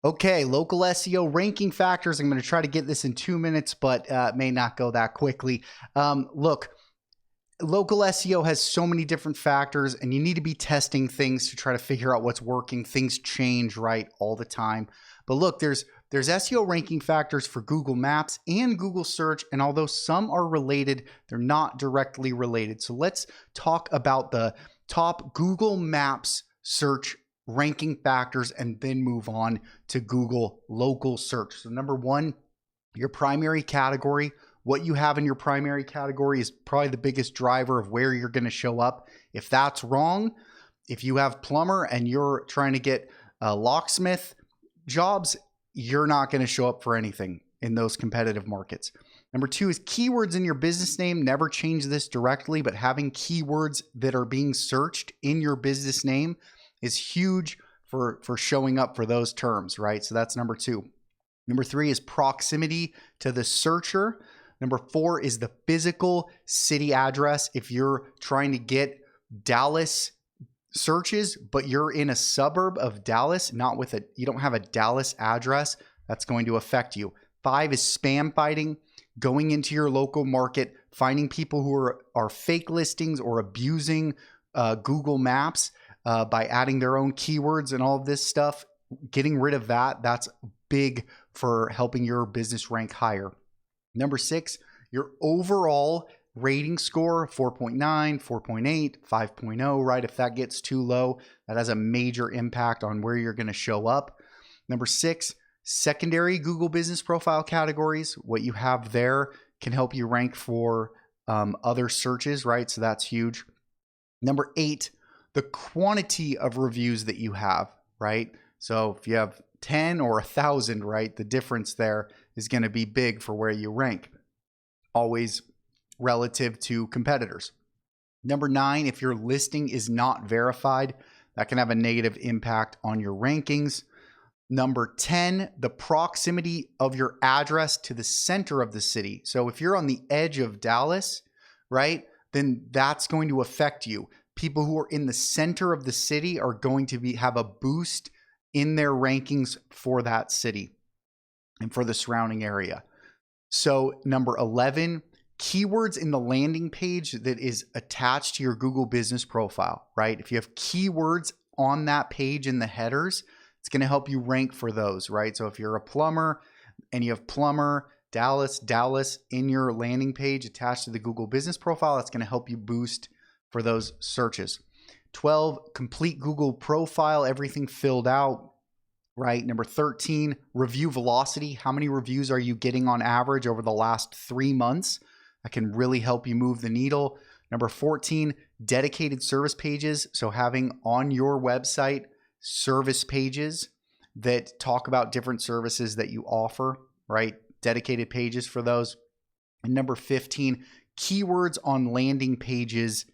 Okay, local SEO ranking factors. I'm going to try to get this in 2 minutes, but may not go that quickly. Look, local SEO has so many different factors, and you need to be testing things to try to figure out what's working. Things change, right, all the time. But look, there's SEO ranking factors for Google Maps and Google Search, and although some are related, they're not directly related. So let's talk about the top Google Maps search ranking factors and then move on to Google local search. So number one, your primary category. What you have in your primary category is probably the biggest driver of where you're going to show up. If that's wrong, if you have plumber and you're trying to get locksmith jobs, you're not going to show up for anything in those competitive markets. Number two is keywords in your business name. Never change this directly, but having keywords that are being searched in your business name is huge for showing up for those terms, right? So that's number two. Number three is proximity to the searcher. Number four is the physical city address. If you're trying to get Dallas searches, but you're in a suburb of Dallas, you don't have a Dallas address, that's going to affect you. Five is spam fighting, going into your local market, finding people who are fake listings or abusing Google Maps by adding their own keywords and all of this stuff. Getting rid of that, that's big for helping your business rank higher. Number six, your overall rating score, 4.9, 4.8, 5.0, right? If that gets too low, that has a major impact on where you're going to show up. Number six, secondary Google Business Profile categories. What you have there can help you rank for other searches, right? So that's huge. Number eight, the quantity of reviews that you have, right? So if you have 10 or 1,000, right, the difference there is going to be big for where you rank, always relative to competitors. Number nine, if your listing is not verified, that can have a negative impact on your rankings. Number 10, the proximity of your address to the center of the city. So if you're on the edge of Dallas, right, then that's going to affect you. People who are in the center of the city are going to have a boost in their rankings for that city and for the surrounding area. So number 11, keywords in the landing page that is attached to your Google business profile, right? If you have keywords on that page in the headers, it's going to help you rank for those, right? So if you're a plumber and you have plumber, Dallas in your landing page attached to the Google business profile, that's going to help you boost for those searches. 12, complete Google profile, everything filled out, right? Number 13, review velocity. How many reviews are you getting on average over the last 3 months? That can really help you move the needle. Number 14, dedicated service pages. So having on your website service pages that talk about different services that you offer, right? Dedicated pages for those. And number 15, keywords on landing pages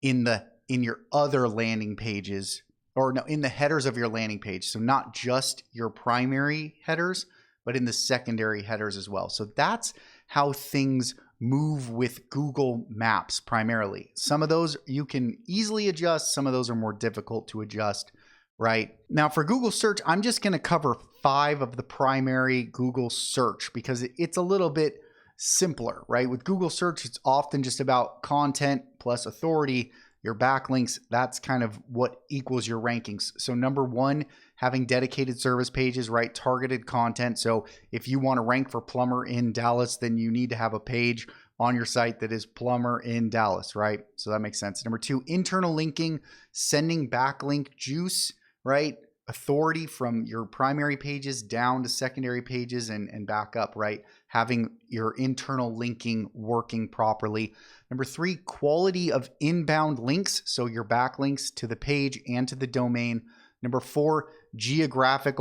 in your other landing pages, or no, in the headers of your landing page. So not just your primary headers, but in the secondary headers as well. So that's how things move with Google Maps primarily. Some of those you can easily adjust. Some of those are more difficult to adjust, right? Now for Google search, I'm just going to cover 5 of the primary Google search because it's a little bit simpler, right? With Google search, it's often just about content plus authority. Your backlinks, that's kind of what equals your rankings. So number 1, having dedicated service pages, right? Targeted content. So if you want to rank for plumber in Dallas, then you need to have a page on your site that is plumber in Dallas, right? So that makes sense. Number 2, internal linking, sending backlink juice, right? Authority from your primary pages down to secondary pages and back up, right? Having your internal linking working properly. Number 3, quality of inbound links. So your backlinks to the page and to the domain. Number 4, geographic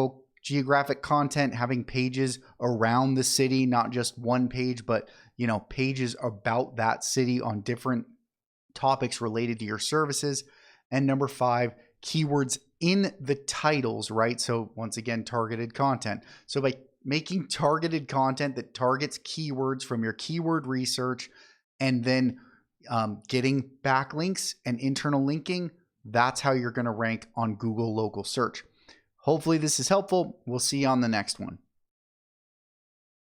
content, having pages around the city, not just one page, but pages about that city on different topics related to your services. And number 5, keywords in the titles, right? So once again, targeted content. So by making targeted content that targets keywords from your keyword research and then getting backlinks and internal linking, that's how you're going to rank on Google local search. Hopefully this is helpful. We'll see you on the next one.